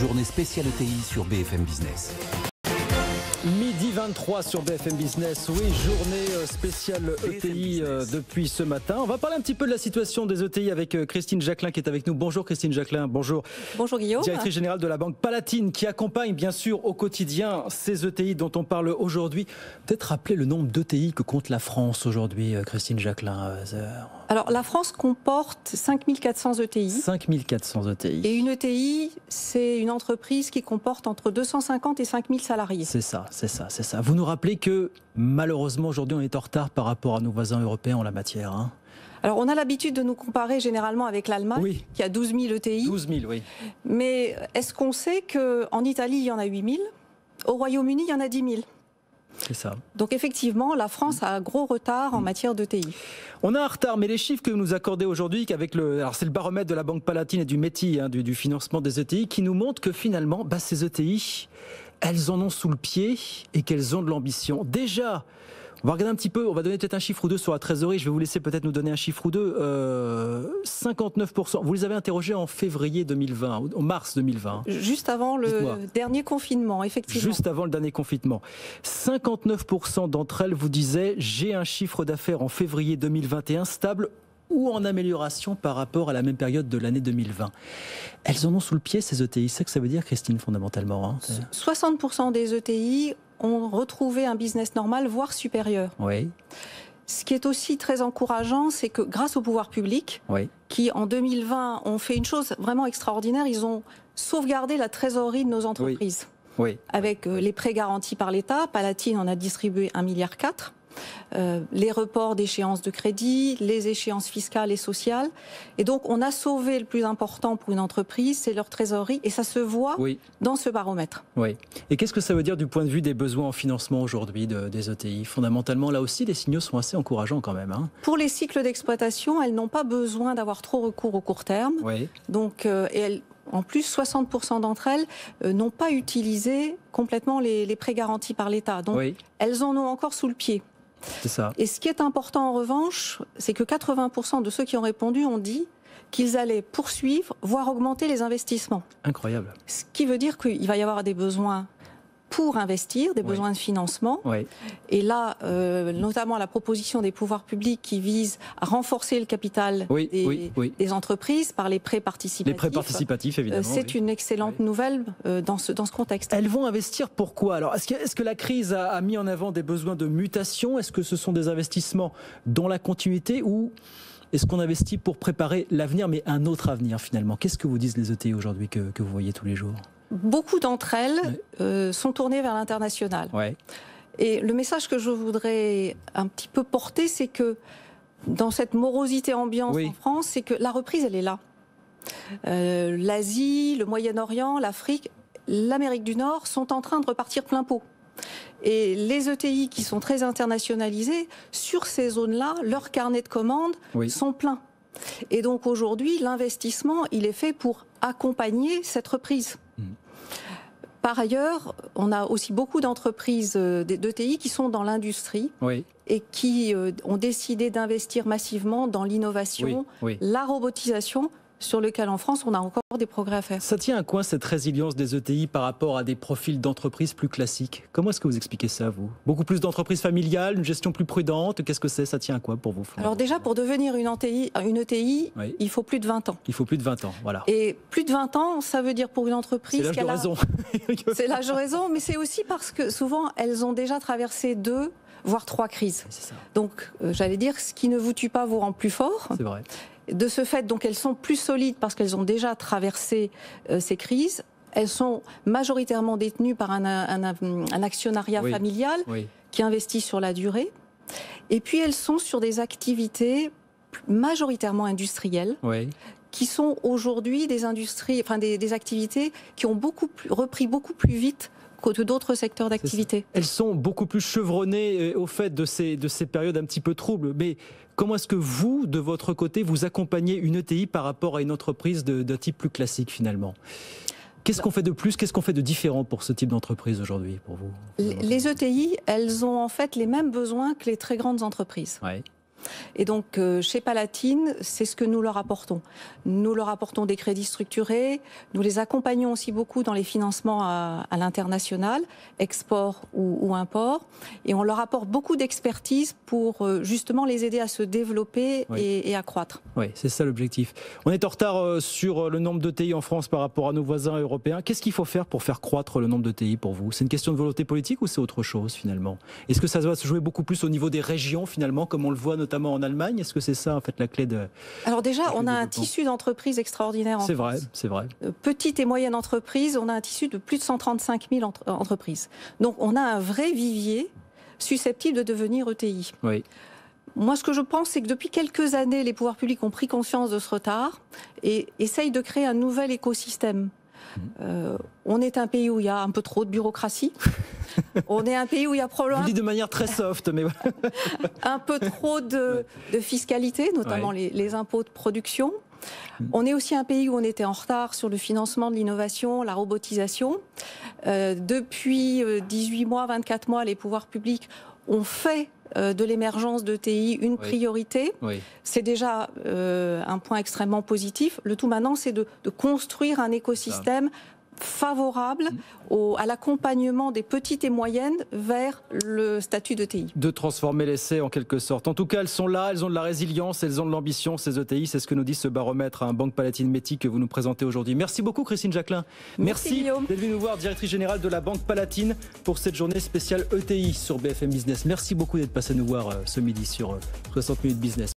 Journée spéciale ETI sur BFM Business. Midi 23 sur BFM Business, oui, journée spéciale ETI depuis ce matin. On va parler un petit peu de la situation des ETI avec Christine Jacquelin qui est avec nous. Bonjour Christine Jacquelin, bonjour. Bonjour Guillaume. Directrice générale de la Banque Palatine qui accompagne bien sûr au quotidien ces ETI dont on parle aujourd'hui. Peut-être rappeler le nombre d'ETI que compte la France aujourd'hui, Christine Jacquelin. Alors la France comporte 5400 ETI. 5400 ETI. Et une ETI, c'est une entreprise qui comporte entre 250 et 5000 salariés. C'est ça. Vous nous rappelez que malheureusement aujourd'hui on est en retard par rapport à nos voisins européens en la matière. Hein. Alors on a l'habitude de nous comparer généralement avec l'Allemagne, oui, qui a 12 000 ETI. 12 000, oui. Mais est-ce qu'on sait qu'en Italie il y en a 8 000, au Royaume-Uni il y en a 10 000? C'est ça. Donc effectivement, la France a un gros retard en matière d'ETI. On a un retard, mais les chiffres que vous nous accordez aujourd'hui, alors c'est le baromètre de la Banque Palatine et du METI, hein, du financement des ETI, qui nous montrent que finalement, ces ETI, elles en ont sous le pied et qu'elles ont de l'ambition. Déjà, on va regarder un petit peu, on va donner peut-être un chiffre ou deux sur la trésorerie, je vais vous laisser peut-être nous donner un chiffre ou deux. 59%, vous les avez interrogés en février 2020, en mars 2020. Juste avant le dernier confinement, effectivement. Juste avant le dernier confinement. 59% d'entre elles vous disaient « j'ai un chiffre d'affaires en février 2021 stable » ou en amélioration par rapport à la même période de l'année 2020. Elles en ont sous le pied, ces ETI. C'est ce que ça veut dire, Christine, fondamentalement, hein. 60% des ETI ont retrouvé un business normal, voire supérieur. Oui. Ce qui est aussi très encourageant, c'est que grâce au pouvoir public, oui, qui en 2020 ont fait une chose vraiment extraordinaire, ils ont sauvegardé la trésorerie de nos entreprises. Oui. Oui. Avec les prêts garantis par l'État, Palatine en a distribué 1,4 milliard. Les reports d'échéances de crédit, les échéances fiscales et sociales. Et donc, on a sauvé le plus important pour une entreprise, c'est leur trésorerie, et ça se voit dans ce baromètre. Oui. Et qu'est-ce que ça veut dire du point de vue des besoins en financement aujourd'hui des ETI? Fondamentalement, là aussi, les signaux sont assez encourageants quand même. Hein. Pour les cycles d'exploitation, elles n'ont pas besoin d'avoir trop recours au court terme. Oui. Donc, en plus, 60% d'entre elles n'ont pas utilisé complètement les prêts garantis par l'État. Donc, elles en ont encore sous le pied. C'est ça. Et ce qui est important en revanche, c'est que 80% de ceux qui ont répondu ont dit qu'ils allaient poursuivre, voire augmenter les investissements. Incroyable. Ce qui veut dire qu'il va y avoir des besoins pour investir, des besoins de financement. Oui. Et là, notamment la proposition des pouvoirs publics qui vise à renforcer le capital des entreprises par les prêts participatifs. Les prêts participatifs, évidemment. C'est une excellente nouvelle dans ce contexte. Elles vont investir pourquoi? Alors, est-ce que la crise a mis en avant des besoins de mutation? Est-ce que ce sont des investissements dans la continuité ou est-ce qu'on investit pour préparer l'avenir, mais un autre avenir finalement? Qu'est-ce que vous disent les ETI aujourd'hui que vous voyez tous les jours? Beaucoup d'entre elles sont tournées vers l'international. Ouais. Et le message que je voudrais un petit peu porter, c'est que dans cette morosité ambiante en France, c'est que la reprise, elle est là. L'Asie, le Moyen-Orient, l'Afrique, l'Amérique du Nord sont en train de repartir plein pot. Et les ETI qui sont très internationalisés, sur ces zones-là, leurs carnets de commandes sont pleins. Et donc aujourd'hui, l'investissement, il est fait pour accompagner cette reprise. Par ailleurs, on a aussi beaucoup d'entreprises d'ETI qui sont dans l'industrie et qui ont décidé d'investir massivement dans l'innovation, la robotisation, sur lequel en France on a encore des progrès à faire. Ça tient à quoi cette résilience des ETI par rapport à des profils d'entreprises plus classiques? Comment est-ce que vous expliquez ça, vous? Beaucoup plus d'entreprises familiales, une gestion plus prudente, qu'est-ce que c'est? Ça tient à quoi pour vous? Alors déjà, pour devenir une ETI, il faut plus de 20 ans. Il faut plus de 20 ans, voilà. Et plus de 20 ans, ça veut dire pour une entreprise... C'est l'âge de raison. C'est l'âge de raison, mais c'est aussi parce que souvent, elles ont déjà traversé 2, voire 3 crises. C'est ça. Donc, j'allais dire, ce qui ne vous tue pas vous rend plus fort. C'est vrai. De ce fait, donc, elles sont plus solides parce qu'elles ont déjà traversé ces crises. Elles sont majoritairement détenues par un actionnariat familial qui investit sur la durée. Et puis, elles sont sur des activités majoritairement industrielles qui sont aujourd'hui des activités qui ont repris beaucoup plus vite que d'autres secteurs d'activité. Elles sont beaucoup plus chevronnées au fait de ces périodes un petit peu troubles. Mais comment est-ce que vous, de votre côté, vous accompagnez une ETI par rapport à une entreprise d'un type plus classique finalement? Qu'est-ce qu'on fait de plus? Qu'est-ce qu'on fait de différent pour ce type d'entreprise aujourd'hui pour vous? Les ETI, elles ont en fait les mêmes besoins que les très grandes entreprises. Et donc, chez Palatine, c'est ce que nous leur apportons. Nous leur apportons des crédits structurés, nous les accompagnons aussi beaucoup dans les financements à l'international, export ou import, et on leur apporte beaucoup d'expertise pour justement les aider à se développer et à croître. Oui, c'est ça l'objectif. On est en retard sur le nombre d'ETI en France par rapport à nos voisins européens. Qu'est-ce qu'il faut faire pour faire croître le nombre d'ETI pour vous? C'est une question de volonté politique ou c'est autre chose finalement? Est-ce que ça doit se jouer beaucoup plus au niveau des régions finalement, comme on le voit notamment en Allemagne? Est-ce que c'est ça en fait la clé de... Alors déjà, on a un tissu d'entreprises extraordinaire en France. C'est vrai, c'est vrai. Petite et moyenne entreprise, on a un tissu de plus de 135 000 entreprises. Donc on a un vrai vivier susceptible de devenir ETI. Oui. Moi, ce que je pense, c'est que depuis quelques années, les pouvoirs publics ont pris conscience de ce retard et essayent de créer un nouvel écosystème. On est un pays où il y a un peu trop de bureaucratie. On est un pays où il y a probablement... Je le dis de manière très soft, mais... un peu trop de fiscalité, notamment les impôts de production. On est aussi un pays où on était en retard sur le financement de l'innovation, la robotisation. Depuis 18 mois, 24 mois, les pouvoirs publics ont fait de l'émergence d'ETI une priorité. Oui. C'est déjà un point extrêmement positif. Le tout maintenant, c'est de construire un écosystème favorable à l'accompagnement des petites et moyennes vers le statut d'ETI. De transformer l'essai en quelque sorte. En tout cas, elles sont là, elles ont de la résilience, elles ont de l'ambition, ces ETI. C'est ce que nous dit ce baromètre à Banque Palatine Métis que vous nous présentez aujourd'hui. Merci beaucoup Christine Jacquelin. Merci d'être venue nous voir, directrice générale de la Banque Palatine, pour cette journée spéciale ETI sur BFM Business. Merci beaucoup d'être passé nous voir ce midi sur 60 minutes business.